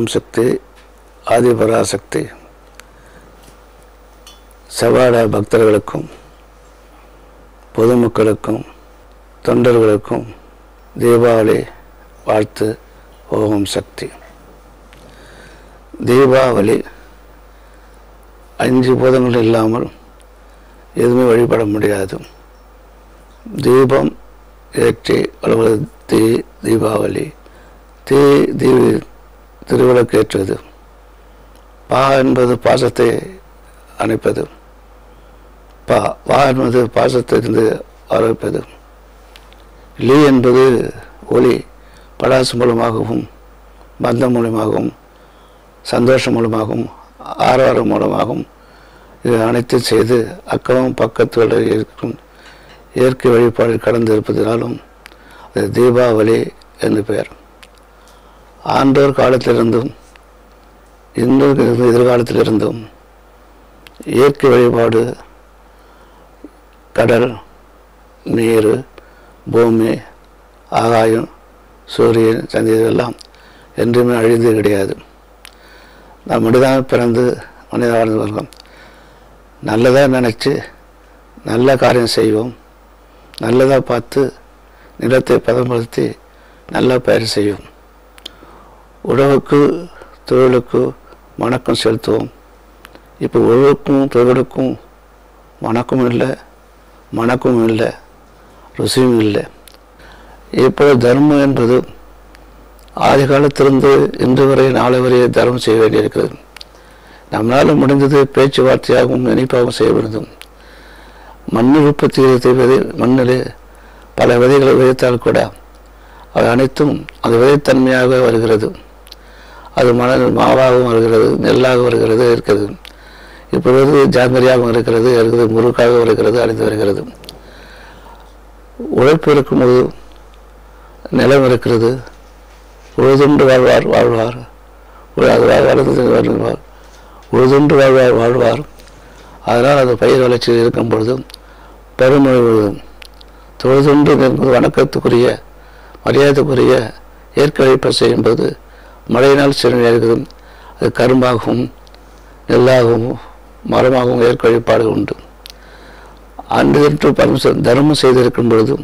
ஓம் சக்தி ஆதிபராசக்தி. செவ்வாட பக்தர்களுக்கும் பொதுமக்களுக்கும் தொண்டர்களுக்கும் தீபாவளி வாழ்த்து. ஓம் சக்தி. தீபாவளி 5 பூதங்கள் இல்லாமல் எதுவுமே வழிபட முடியாது. தீபம் ஏற்றி வளர்வது தீபாவளி. திருவிளக்கு ஏற்றுவது. பா என்பது பாசத்தை அணைப்பது. வா என்பது பாசத்திலிருந்து ஆரம்பிப்பது. லீ என்பது ஒளி. படாசு மூலமாகவும் பந்தம் மூலமாகவும் சந்தோஷம் மூலமாகவும் ஆரவாரம் மூலமாகவும் இது அனைத்தும் செய்து அக்கமும் பக்கத்தில் இருக்கும் இயற்கை வழிபாடு கடந்து இருப்பதனாலும் அது தீபாவளி என்று பெயர். ஆண்டோர் காலத்திலிருந்தும் இன்னொரு எதிர்காலத்திலிருந்தும் இயற்கை வழிபாடு கடல், நீர், பூமி, ஆகாயம், சூரியன், சந்திரன் எல்லாம் என்றுமே அழிந்து கிடையாது. நாம் மனிதனாக பிறந்து மனித வாழ்ந்து வருகிறோம். நல்லதாக நினச்சி நல்ல காரியம் செய்வோம். நல்லதாக பார்த்து நிலத்தை பதப்படுத்தி நல்ல பயிர் செய்வோம். உழவுக்கு தொழிலுக்கு வணக்கம் செலுத்துவோம். இப்போ உழவுக்கும் தொழிலுக்கும் வணக்கமும் இல்லை, மணக்கமும் இல்லை, ருசியும் இல்லை. இப்போது தர்மம் என்பது ஆதி காலத்திலிருந்து இன்று வரை நாளை வரையே தர்மம் செய்ய வேண்டியிருக்கிறது. நம்மளால் முடிந்தது பேச்சுவார்த்தையாகவும் நினைப்பாகவும் செய்ய வேண்டும். மண்ணில் உற்பத்தி செய்வது மண்ணில் பல விதைகளை விதைத்தால் கூட அவை அனைத்தும் அது விதைத்தன்மையாக வருகிறது. அது மாவாகவும் வருகிறது, நெல்லாக வருகிறது, இருக்கிறது. இப்பொழுது ஜாங்கிரியாகவும் இருக்கிறது, முறுக்காக வருகிறது, அழிந்து வருகிறது. உழைப்பு இருக்கும்போது நிலம் இருக்கிறது. உழுதுண்டு வாழ்வார் வாழ்வார் உழுதுண்டு வாழ்வார். அதனால் அது பயிர் வளர்ச்சியில் இருக்கும் பொழுது பெருமொழி தொழுதுண்டு என்பது வணக்கத்துக்குரிய மரியாதைக்குரிய இயற்கை வழிபாடு செய்யும்போது மழையினால் சிறுமையாகிறது. அது கரும்பாகவும் நெல்லாகவும் மரமாகவும் இயற்கை வழிபாடு உண்டு. ஆண்டு தர்மம் செய்திருக்கும் பொழுது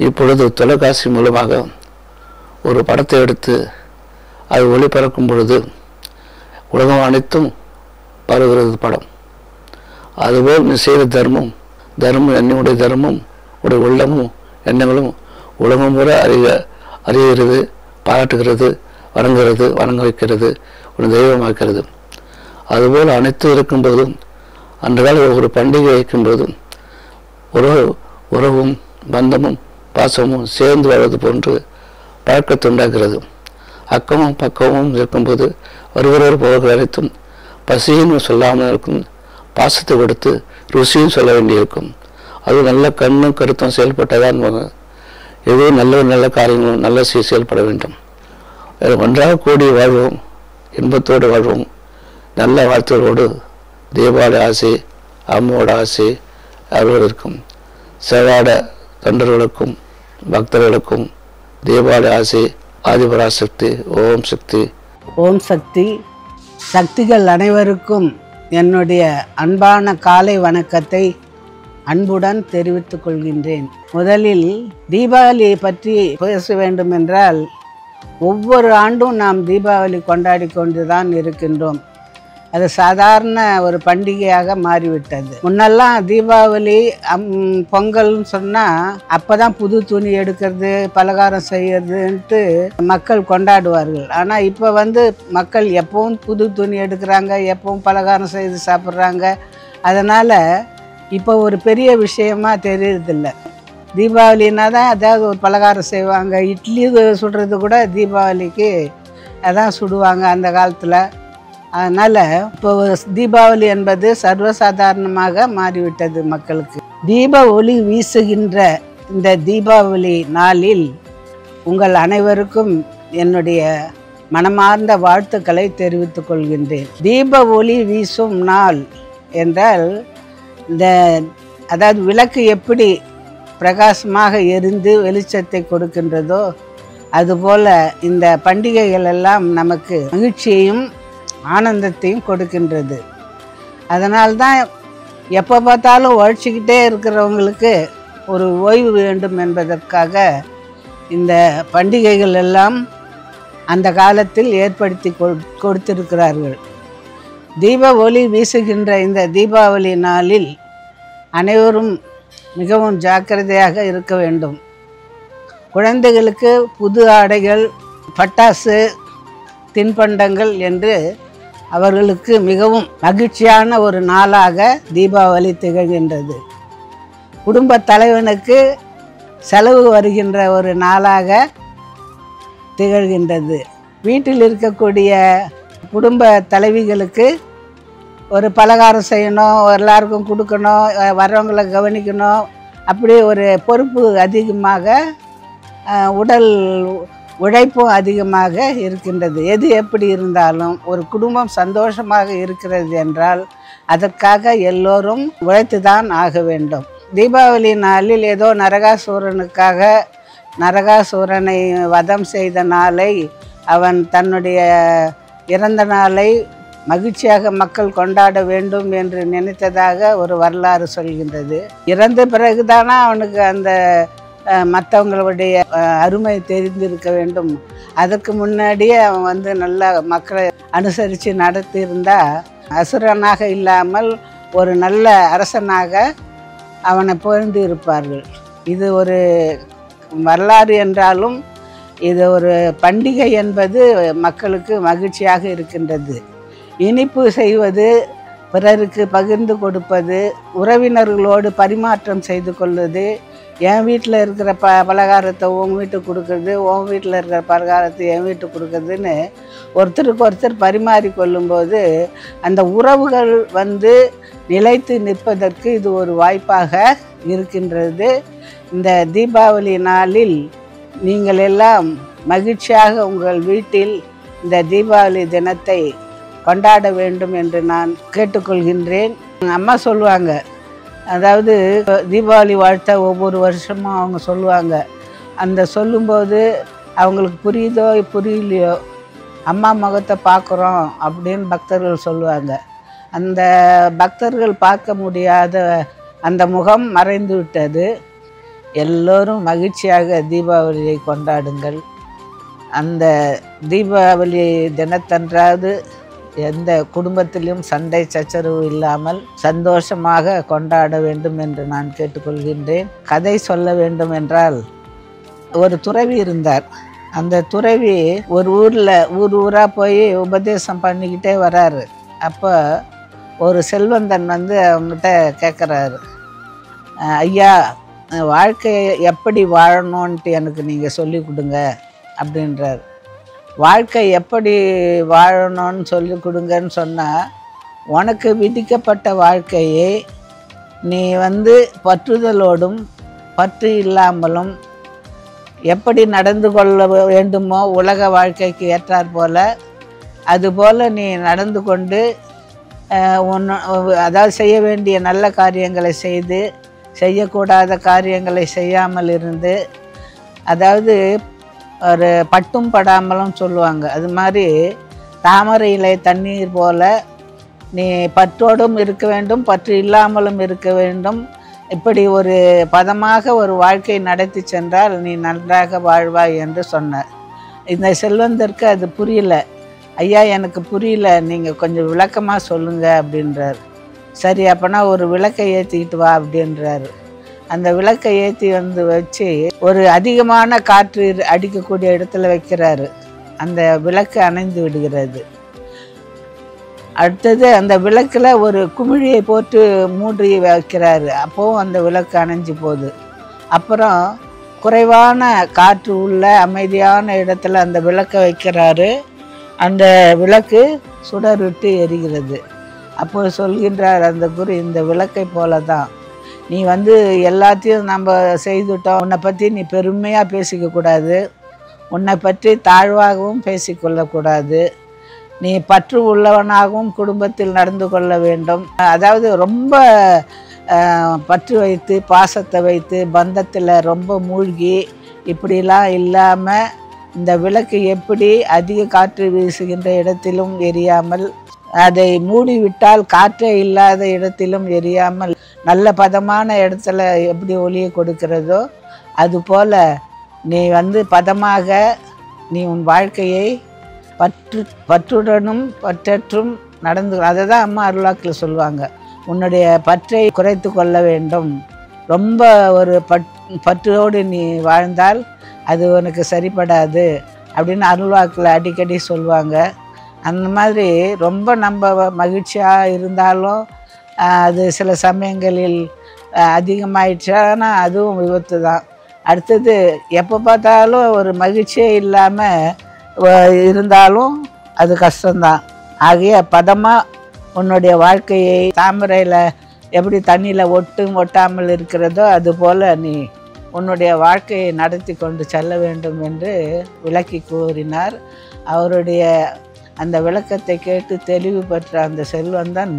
இப்பொழுது தொலைக்காட்சி மூலமாக ஒரு படத்தை எடுத்து அது ஒளிபரக்கும் பொழுது உலகம் அனைத்தும் பரவுகிறது படம். அதுபோல் நீ செய்த தர்மம் என்னுடைய தர்மம் உடைய உள்ளமும் எண்ணங்களும் உலகம் கூட அறிகிறது, பாராட்டுகிறது, வணங்க வைக்கிறது, ஒரு தெய்வமாக்கிறது. அதுபோல் அனைத்தும் இருக்கும்போதும் அன்றால் ஒரு பண்டிகை வைக்கும்போதும் உறவும் பந்தமும் பாசமும் சேர்ந்து வாழ்வது போன்று பழக்கத்தை உண்டாகிறது. அக்கமும் பக்கமும் இருக்கும்போது ஒருவரோடு போவர்கள் அனைத்தும் பசியும் சொல்லாமல் இருக்கும். பாசத்தை கொடுத்து ருசியும் சொல்ல வேண்டியிருக்கும். அது நல்ல கண்ணும் கருத்தும் செயல்பட்டதான் எதுவும் நல்ல காரியங்களும் நல்ல செயல்பட வேண்டும். ஒன்றாக கூடி வாழ்வோம், இன்பத்தோடு வாழ்வோம், நல்ல வாழ்த்துகளோடு தீபாவளி ஆசை அம்மோட ஆசை அவர்கள் இருக்கும். செவ்வாட தொண்டர்களுக்கும் பக்தர்களுக்கும் தீபாவளி ஆசை ஆதிபராசக்தி. ஓம் சக்தி. ஓம் சக்தி. சக்திகள் அனைவருக்கும் என்னுடைய அன்பான காலை வணக்கத்தை அன்புடன் தெரிவித்துக் கொள்கின்றேன். முதலில் தீபாவளியை பற்றி பேச வேண்டும் என்றால் ஒவ்வொரு ஆண்டும் நாம் தீபாவளி கொண்டாடி கொண்டுதான் இருக்கின்றோம். அது சாதாரண ஒரு பண்டிகையாக மாறிவிட்டது. முன்னெல்லாம் தீபாவளி பொங்கல்னு சொன்னால் அப்போ தான் புது துணி எடுக்கிறது, பலகாரம் செய்யறதுன்ட்டு மக்கள் கொண்டாடுவார்கள். ஆனால் இப்போ மக்கள் எப்பவும் புது துணி எடுக்கிறாங்க, எப்பவும் பலகாரம் செய்து சாப்பிட்றாங்க. அதனால் இப்போ ஒரு பெரிய விஷயமா தெரியறதில்ல. தீபாவளின்னா தான் ஏதாவது ஒரு பலகாரம் செய்வாங்க. இட்லி சுடுறது கூட தீபாவளிக்கு அதான் சுடுவாங்க அந்த காலத்தில். அதனால் இப்போ தீபாவளி என்பது சர்வசாதாரணமாக மாறிவிட்டது மக்களுக்கு. தீப ஒளி வீசுகின்ற இந்த தீபாவளி நாளில் உங்கள் அனைவருக்கும் என்னுடைய மனமார்ந்த வாழ்த்துக்களை தெரிவித்துக் கொள்கின்றேன். தீப ஒளி வீசும் நாள் என்றால் அதாவது விளக்கு எப்படி பிரகாசமாக எரிந்து வெளிச்சத்தை கொடுக்கின்றதோ அதுபோல் இந்த பண்டிகைகள் எல்லாம் நமக்கு மகிழ்ச்சியையும் ஆனந்தத்தையும் கொடுக்கின்றது. அதனால்தான் எப்போ பார்த்தாலும் உழைச்சிக்கிட்டே இருக்கிறவங்களுக்கு ஒரு ஓய்வு வேண்டும் என்பதற்காக இந்த பண்டிகைகள் எல்லாம் அந்த காலத்தில் ஏற்படுத்தி கொடுத்திருக்கிறார்கள். தீப ஒளி வீசுகின்ற இந்த தீபாவளி நாளில் அனைவரும் மிகவும் ஜாக்கிரதையாக இருக்க வேண்டும். குழந்தைகளுக்கு புது ஆடைகள், பட்டாசு, தின்பண்டங்கள் என்று அவர்களுக்கு மிகவும் மகிழ்ச்சியான ஒரு நாளாக தீபாவளி திகழ்கின்றது. குடும்ப தலைவனுக்கு செலவு வருகின்ற ஒரு நாளாக திகழ்கின்றது. வீட்டில் இருக்கக்கூடிய குடும்ப தலைவிகளுக்கு ஒரு பலகாரம் செய்யணும், எல்லாருக்கும் கொடுக்கணும், வர்றவங்களை கவனிக்கணும், அப்படி ஒரு பொறுப்பு அதிகமாக, உடல் உழைப்பும் அதிகமாக இருக்கின்றது. எது எப்படி இருந்தாலும் ஒரு குடும்பம் சந்தோஷமாக இருக்கிறது என்றால் அதற்காக எல்லோரும் உழைத்து தான் ஆக வேண்டும். தீபாவளி நாளில் ஏதோ நரகாசூரனை வதம் செய்த நாளை, அவன் தன்னுடைய இறந்த நாளை மகிழ்ச்சியாக மக்கள் கொண்டாட வேண்டும் என்று நினைத்ததாக ஒரு வரலாறு சொல்கின்றது. இறந்த பிறகுதானா அவனுக்கு அந்த மற்றவங்களுடைய அருமை தெரிந்திருக்க வேண்டும். அதற்கு முன்னாடியே அவன் நல்ல மக்களை அனுசரித்து நடத்தியிருந்தால் அசுரனாக இல்லாமல் ஒரு நல்ல அரசனாக அவனை புகழ்ந்து இருப்பார்கள். இது ஒரு வரலாறு என்றாலும் இது ஒரு பண்டிகை என்பது மக்களுக்கு மகிழ்ச்சியாக இருக்கின்றது. இனிப்பு செய்வது, பிறருக்கு பகிர்ந்து கொடுப்பது, உறவினர்களோடு பரிமாற்றம் செய்து கொள்வது, என் வீட்டில் இருக்கிற பலகாரத்தை உன் வீட்டுக்கு கொடுக்குறது, உன் வீட்டில் இருக்கிற பலகாரத்தை என் வீட்டுக்கு கொடுக்குறதுன்னு ஒருத்தருக்கு ஒருத்தர் பரிமாறி கொள்ளும்போது அந்த உறவுகள் நிலைத்து நிற்பதற்கு இது ஒரு வாய்ப்பாக இருக்கின்றது. இந்த தீபாவளி நாளில் நீங்கள் எல்லாம் மகிழ்ச்சியாக உங்கள் வீட்டில் இந்த தீபாவளி தினத்தை கொண்டாட வேண்டும் என்று நான் கேட்டுக்கொள்கின்றேன். அம்மா சொல்லுவாங்க, அதாவது தீபாவளி வாழ்த்த ஒவ்வொரு வருஷமும் அவங்க சொல்லுவாங்க. அந்த சொல்லும்போது அவங்களுக்கு புரியுதோ புரியலையோ அம்மா முகத்தை பார்க்குறோம் அப்படின்னு பக்தர்கள் சொல்லுவாங்க. அந்த பக்தர்கள் பார்க்க முடியாத அந்த முகம் மறைந்து விட்டது. எல்லோரும் மகிழ்ச்சியாக தீபாவளியை கொண்டாடுங்கள். அந்த தீபாவளி தினத்தன்றாவது எந்த குடும்பத்திலும் சண்டை சச்சரவு இல்லாமல் சந்தோஷமாக கொண்டாட வேண்டும் என்று நான் கேட்டுக்கொள்கின்றேன். கதை சொல்ல வேண்டும் என்றால், ஒரு துறவி இருந்தார். அந்த துறவி ஒரு ஊராக போய் உபதேசம் பண்ணிக்கிட்டே வராரு. அப்போ ஒரு செல்வந்தன் அவங்ககிட்ட கேட்குறாரு, ஐயா, வாழ்க்கையை எப்படி வாழணுன்ட்டு எனக்கு நீங்கள் சொல்லி கொடுங்க அப்படின்றார். வாழ்க்கை எப்படி வாழணும்னு சொல்லி கொடுங்கன்னு சொன்னால், உனக்கு விதிக்கப்பட்ட வாழ்க்கையை நீ பற்றுதலோடும் பற்று இல்லாமலும் எப்படி நடந்து கொள்ள வேண்டுமோ உலக வாழ்க்கைக்கு ஏற்றாற் போல அதுபோல் நீ நடந்து கொண்டு அதாவது செய்ய வேண்டிய நல்ல காரியங்களை செய்து செய்யக்கூடாத காரியங்களை செய்யாமல் இருந்து, அதாவது ஒரு பட்டும் படாமலும் சொல்லுவாங்க, அது மாதிரி தாமரை இலை தண்ணீர் போல நீ பற்றோடும் இருக்க வேண்டும், பற்று இல்லாமலும் இருக்க வேண்டும். இப்படி ஒரு பதமாக ஒரு வாழ்க்கை நடத்தி சென்றால் நீ நன்றாக வாழ்வாய் என்று சொன்னார். இந்த செல்வந்தருக்கு அது புரியல. ஐயா, எனக்கு புரியல, நீங்கள் கொஞ்சம் விளக்கமாக சொல்லுங்கள் அப்படின்றார். சரி, அப்போனா ஒரு விளக்கை ஏற்றிக்கிட்டு வா அப்படின்றாரு. அந்த விளக்கை ஏற்றி வச்சு ஒரு அதிகமான காற்று அடிக்கக்கூடிய இடத்துல வைக்கிறாரு. அந்த விளக்கு அணைந்து விடுகிறது. அடுத்தது அந்த விளக்கில் ஒரு குமிழியை போட்டு மூடி வைக்கிறாரு. அப்போவும் அந்த விளக்கு அணைஞ்சு போகுது. அப்புறம் குறைவான காற்று உள்ள அமைதியான இடத்துல அந்த விளக்கை வைக்கிறாரு. அந்த விளக்கு சுடர்விட்டு எரிகிறது. அப்போ சொல்கின்றார் அந்த குரு, இந்த விளக்கை போல தான் நீ எல்லாத்தையும் நம்ம செய்துட்டோம், உன்னை பற்றி நீ பெருமையாக பேசிக்கக்கூடாது, உன்னை பற்றி தாழ்வாகவும் பேசிக்கொள்ளக்கூடாது, நீ பற்று உள்ளவனாகவும் குடும்பத்தில் நடந்து கொள்ள வேண்டும். அதாவது ரொம்ப பற்று வைத்து பாசத்தை வைத்து பந்தத்தில் ரொம்ப மூழ்கி இப்படிலாம் இல்லாமல் இந்த விளக்கு எப்படி அதிக காற்று வீசுகின்ற இடத்திலும் எரியாமல், அதை மூடிவிட்டால் காற்றே இல்லாத இடத்திலும் எரியாமல், நல்ல பதமான இடத்துல எப்படி ஒளியை கொடுக்கிறதோ அதுபோல் நீ பதமாக நீ உன் வாழ்க்கையை பற்றுடனும் பற்றற்றும் நடந்து, அதை தான் அம்மா அருள்வாக்கில் சொல்லுவாங்க. உன்னுடைய பற்றை குறைத்து கொள்ள வேண்டும். ரொம்ப ஒரு பற்றோடு நீ வாழ்ந்தால் அது உனக்கு சரிப்படாது அப்படின்னு அருள்வாக்கில் அடிக்கடி சொல்லுவாங்க. அந்த மாதிரி ரொம்ப நம்ம மகிழ்ச்சியாக இருந்தாலும் அது சில சமயங்களில் அதிகமாயிடுச்சுன்னா அதுவும் விபத்து தான். அடுத்தது எப்போ பார்த்தாலும் ஒரு மகிழ்ச்சியே இல்லாமல் இருந்தாலும் அது கஷ்டம்தான். ஆகிய பதமாக உன்னுடைய வாழ்க்கையை தாமரையில் எப்படி தண்ணியில் ஒட்டாமல் இருக்கிறதோ அதுபோல் நீ உன்னுடைய வாழ்க்கையை நடத்தி கொண்டு செல்ல வேண்டும் என்று விளக்கி கூறினார். அவருடைய அந்த விளக்கத்தை கேட்டு தெளிவு பெற்ற அந்த செல்வந்தன்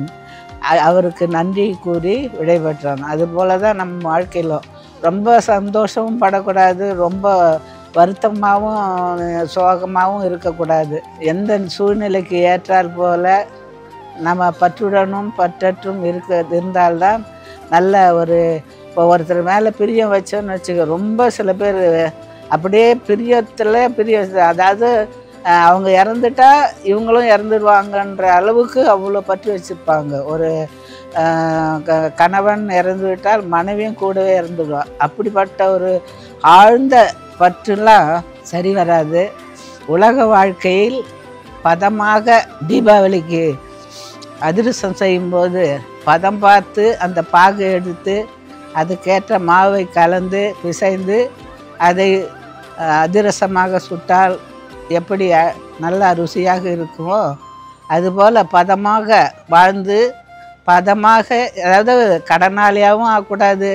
அவருக்கு நன்றி கூறி விடைபெற்றான். அதுபோல தான் நம்ம வாழ்க்கையிலும் ரொம்ப சந்தோஷமும் படக்கூடாது, ரொம்ப வருத்தமாகவும் சோகமாகவும் இருக்கக்கூடாது. எந்த சூழ்நிலைக்கு ஏற்றால் போல நம்ம பற்றுடனும் பற்றற்றும் இருந்தால்தான் நல்ல ஒரு, இப்போ ஒருத்தர் மேலே பிரியம் வச்சோன்னு வச்சுக்க, ரொம்ப சில பேர் அப்படியே பிரியத்தில் அதாவது அவங்க இறந்துட்டா இவங்களும் இறந்துடுவாங்கன்ற அளவுக்கு அவ்வளோ பற்றி வச்சுருப்பாங்க. ஒரு கணவன் இறந்து விட்டால் மனைவியும் கூடவே இறந்துடுவாள். அப்படிப்பட்ட ஒரு ஆழ்ந்த பற்றுலாம் சரி வராது. உலக வாழ்க்கையில் பதமாக தீபாவளிக்கு அதிரசம் செய்யும்போது பதம் பார்த்து அந்த பாகு எடுத்து அதுக்கேற்ற மாவை கலந்து பிசைந்து அதை அதிரசமாக சுட்டால் எப்படி நல்ல ருசியாக இருக்குமோ அதுபோல் பதமாக வாழ்ந்து பதமாக, அதாவது கடனாளியாகவும் ஆகக்கூடாது,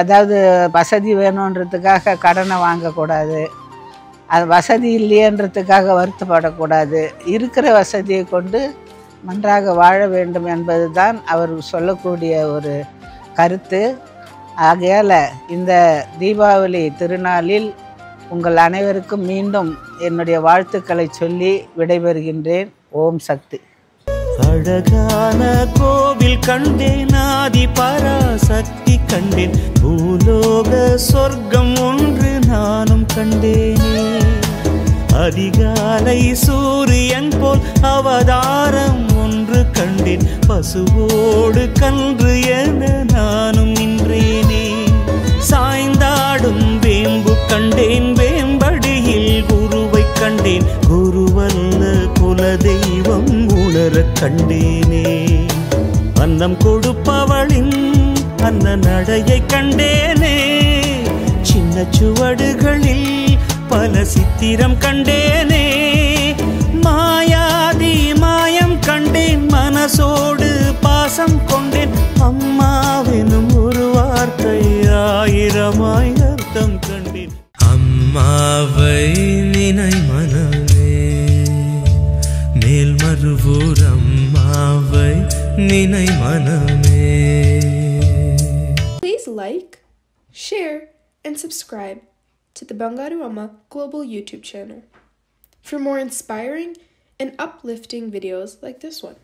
அதாவது வசதி வேணுன்றதுக்காக கடனை வாங்கக்கூடாது, அது வசதி இல்லையன்றதுக்காக வருத்தப்படக்கூடாது. இருக்கிற வசதியை கொண்டு நன்றாக வாழ வேண்டும் என்பது தான் அவர் சொல்லக்கூடிய ஒரு கருத்து. ஆகையால் இந்த தீபாவளி திருநாளில் உங்கள் அனைவருக்கும் மீண்டும் என்னுடைய வாழ்த்துக்களை சொல்லி விடைபெறுகின்றேன். ஓம் சக்தி. அழகான கோவில் கண்டேன், ஆதி பராசக்தி கண்டேன், பூலோக சொர்க்கம் ஒன்று நானும் கண்டேனே. அதிகாலை சூரியன் போல் அவதாரம் ஒன்று கண்டேன், பசுவோடு கன்று என நானும் நின்றேனே. சாய்ந்தாடும் வேம்பு கண்டேன், வேம்படியில் குருவை கண்டேன், குருவல்ல குலதெய்வம் உணர கண்டேனே. அன்னம் கொடுப்பவளின் அன்ன நடையை கண்டேனே. சின்ன சுவடுகளில் பல சித்திரம் கண்டேனே. மாயாதி மாயம் கண்டேன், மனசோடு பாசம் கொண்டேன். அம்மாவெனும் ஒரு வார்த்தை ஆயிரமாய் அர்த்தம் கண்டேன். அம்மாவை நினை மனமே, மேல்மருவூர் அம்மாவை நினை மனமே. Please like, share and subscribe to the Bangaru Amma Global YouTube channel for more inspiring and uplifting videos like this one.